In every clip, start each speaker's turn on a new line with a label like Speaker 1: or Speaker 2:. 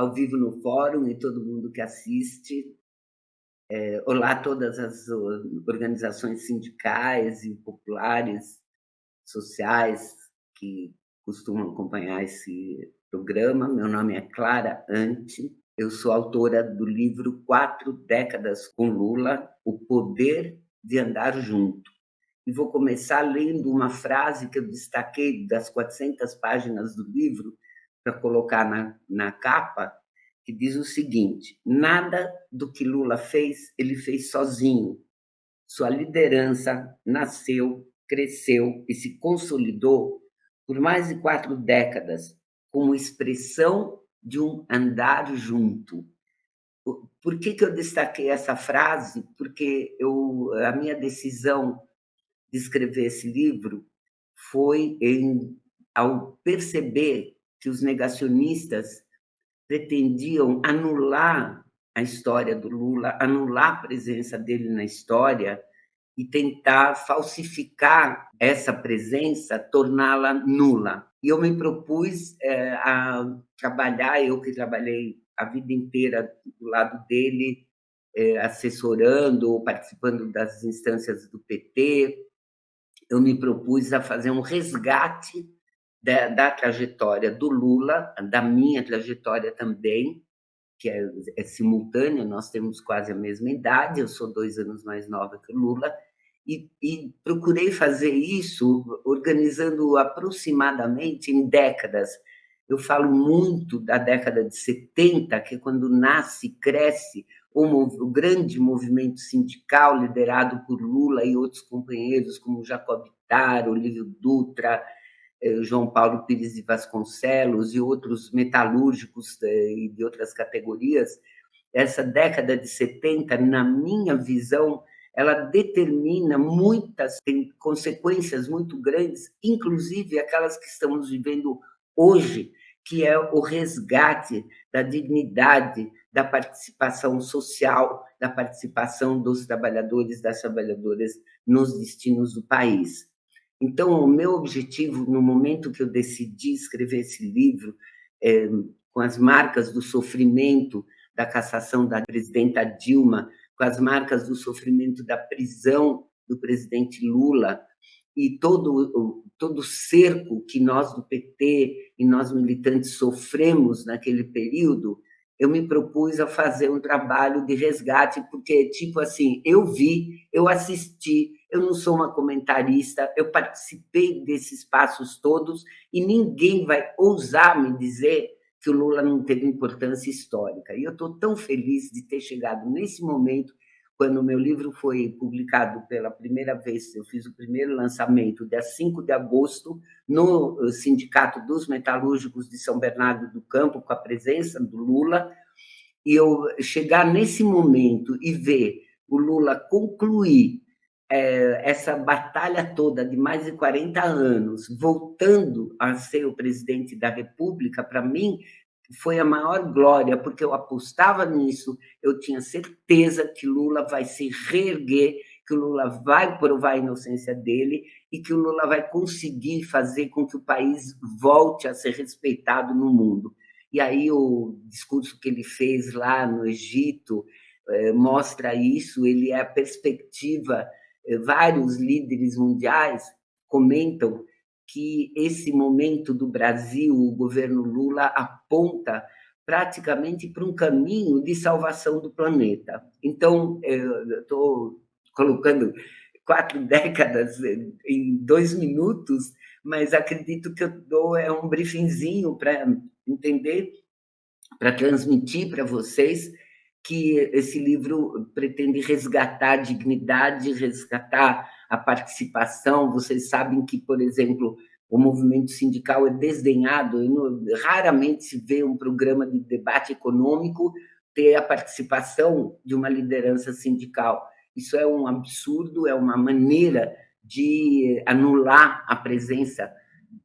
Speaker 1: ao vivo no fórum e todo mundo que assiste. Olá, todas as organizações sindicais e populares, sociais, que costumam acompanhar esse programa. Meu nome é Clara Ante, eu sou autora do livro 4 décadas com Lula, O Poder de Andar Junto. E vou começar lendo uma frase que eu destaquei das 400 páginas do livro para colocar na capa, que diz o seguinte: nada do que Lula fez, ele fez sozinho. Sua liderança nasceu, cresceu e se consolidou por mais de 4 décadas como expressão de um andar junto. Por que eu destaquei essa frase? Porque a minha decisão de escrever esse livro foi ao perceber que os negacionistas pretendiam anular a história do Lula, anular a presença dele na história e tentar falsificar essa presença, torná-la nula. E eu me propus a trabalhar, eu que trabalhei a vida inteira do lado dele, assessorando, participando das instâncias do PT, eu me propus a fazer um resgate da trajetória do Lula, da minha trajetória também, que é simultânea, nós temos quase a mesma idade, eu sou 2 anos mais nova que o Lula, e procurei fazer isso organizando aproximadamente em décadas. Eu falo muito da década de 70, que é quando nasce e cresce o grande movimento sindical liderado por Lula e outros companheiros como Jacob Ittar, Olívio Dutra, João Paulo Pires de Vasconcelos e outros metalúrgicos e de outras categorias. Essa década de 70, na minha visão, ela determina tem consequências muito grandes, inclusive aquelas que estamos vivendo hoje, que é o resgate da dignidade, da participação social, da participação dos trabalhadores, das trabalhadoras nos destinos do país. Então, o meu objetivo, no momento que eu decidi escrever esse livro, com as marcas do sofrimento da cassação da presidenta Dilma, com as marcas do sofrimento da prisão do presidente Lula, e todo o cerco que nós do PT e nós militantes sofremos naquele período, eu me propus a fazer um trabalho de resgate, porque, tipo assim, eu vi, eu assisti, eu não sou uma comentarista, eu participei desses passos todos e ninguém vai ousar me dizer que o Lula não teve importância histórica. E eu estou tão feliz de ter chegado nesse momento, quando o meu livro foi publicado pela primeira vez, eu fiz o primeiro lançamento, dia 5 de agosto, no Sindicato dos Metalúrgicos de São Bernardo do Campo, com a presença do Lula, e eu chegar nesse momento e ver o Lula concluir essa batalha toda de mais de 40 anos, voltando a ser o presidente da República, para mim, foi a maior glória, porque eu apostava nisso, eu tinha certeza que Lula vai se reerguer, que o Lula vai provar a inocência dele e que o Lula vai conseguir fazer com que o país volte a ser respeitado no mundo. E aí o discurso que ele fez lá no Egito mostra isso, ele é a perspectiva. Vários líderes mundiais comentam que esse momento do Brasil, o governo Lula aponta praticamente para um caminho de salvação do planeta. Então, eu estou colocando 4 décadas em 2 minutos, mas acredito que eu dou um briefingzinho para entender, para transmitir para vocês que esse livro pretende resgatar a dignidade, resgatar a participação. Vocês sabem que, por exemplo, o movimento sindical é desdenhado, raramente se vê um programa de debate econômico ter a participação de uma liderança sindical. Isso é um absurdo, é uma maneira de anular a presença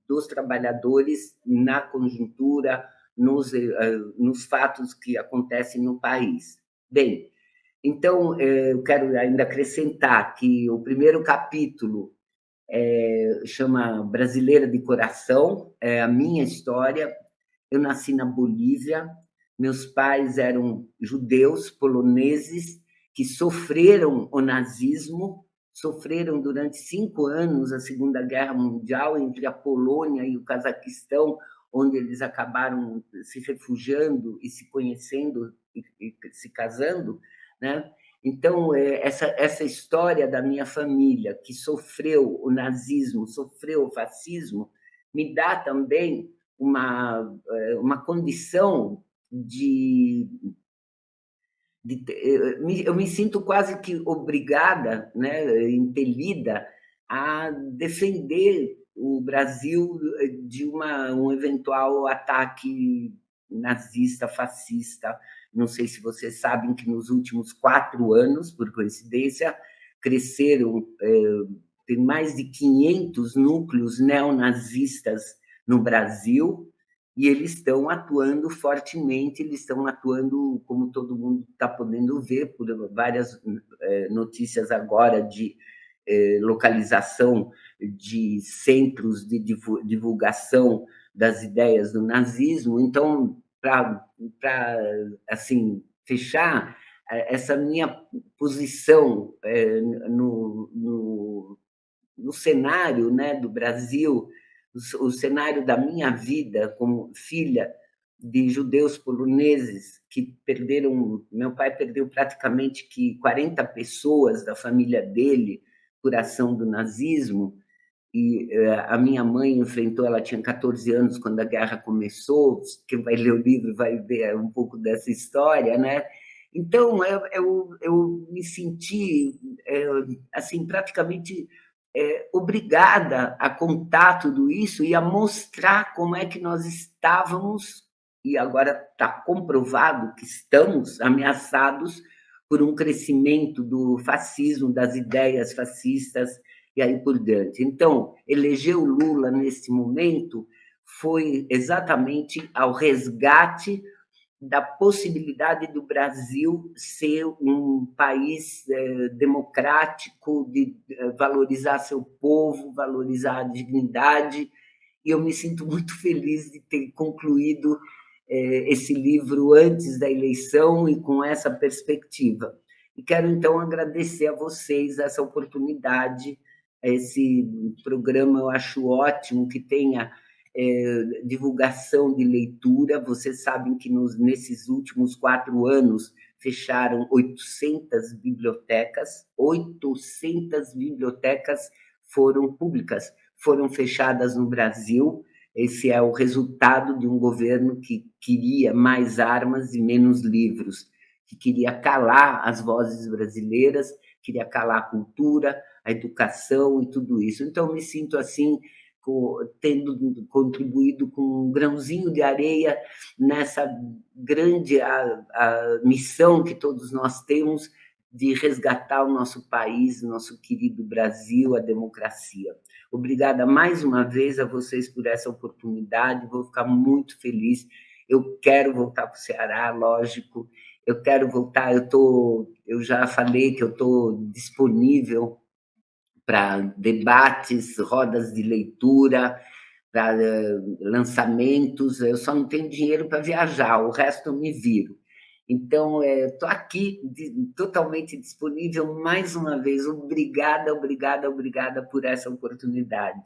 Speaker 1: dos trabalhadores na conjuntura, nos fatos que acontecem no país. Bem, então, eu quero ainda acrescentar que o primeiro capítulo chama Brasileira de Coração, é a minha história. Eu nasci na Bolívia, Meus pais eram judeus poloneses que sofreram o nazismo, sofreram durante 5 anos a Segunda Guerra Mundial entre a Polônia e o Cazaquistão, onde eles acabaram se refugiando e se conhecendo e se casando, né? Então, essa história da minha família, que sofreu o nazismo, sofreu o fascismo, me dá também uma condição de, eu me sinto quase que obrigada, né, impelida a defender o Brasil de um eventual ataque nazista, fascista. Não sei se vocês sabem que nos últimos 4 anos, por coincidência, cresceram, tem mais de 500 núcleos neonazistas no Brasil, e eles estão atuando fortemente, eles estão atuando, como todo mundo está podendo ver, por várias notícias agora de localização de centros de divulgação das ideias do nazismo. Então, para assim, fechar essa minha posição no cenário, né, do Brasil, o cenário da minha vida como filha de judeus poloneses que perderam, meu pai perdeu praticamente que 40 pessoas da família dele por ação do nazismo, e a minha mãe enfrentou, ela tinha 14 anos quando a guerra começou, quem vai ler o livro vai ver um pouco dessa história, né? Então, eu me senti, assim, praticamente obrigada a contar tudo isso e a mostrar como é que nós estávamos, e agora está comprovado que estamos ameaçados por um crescimento do fascismo, das ideias fascistas e aí por diante. Então, eleger o Lula nesse momento foi exatamente ao resgate da possibilidade do Brasil ser um país democrático, de valorizar seu povo, valorizar a dignidade, e eu me sinto muito feliz de ter concluído esse livro antes da eleição e com essa perspectiva. E quero, então, agradecer a vocês essa oportunidade, esse programa eu acho ótimo que tenha divulgação de leitura. Vocês sabem que nesses últimos 4 anos fecharam 800 bibliotecas, 800 bibliotecas foram públicas, foram fechadas no Brasil. Esse é o resultado de um governo que queria mais armas e menos livros, que queria calar as vozes brasileiras, queria calar a cultura, a educação e tudo isso. Então, me sinto assim, tendo contribuído com um grãozinho de areia nessa grande a missão que todos nós temos de resgatar o nosso país, o nosso querido Brasil, a democracia. Obrigada mais uma vez a vocês por essa oportunidade, vou ficar muito feliz. Eu quero voltar para o Ceará, lógico, eu quero voltar, eu já falei que eu estou disponível para debates, rodas de leitura, para lançamentos. Eu só não tenho dinheiro para viajar, o resto eu me viro. Então, estou aqui totalmente disponível mais uma vez. Obrigada, obrigada, obrigada por essa oportunidade.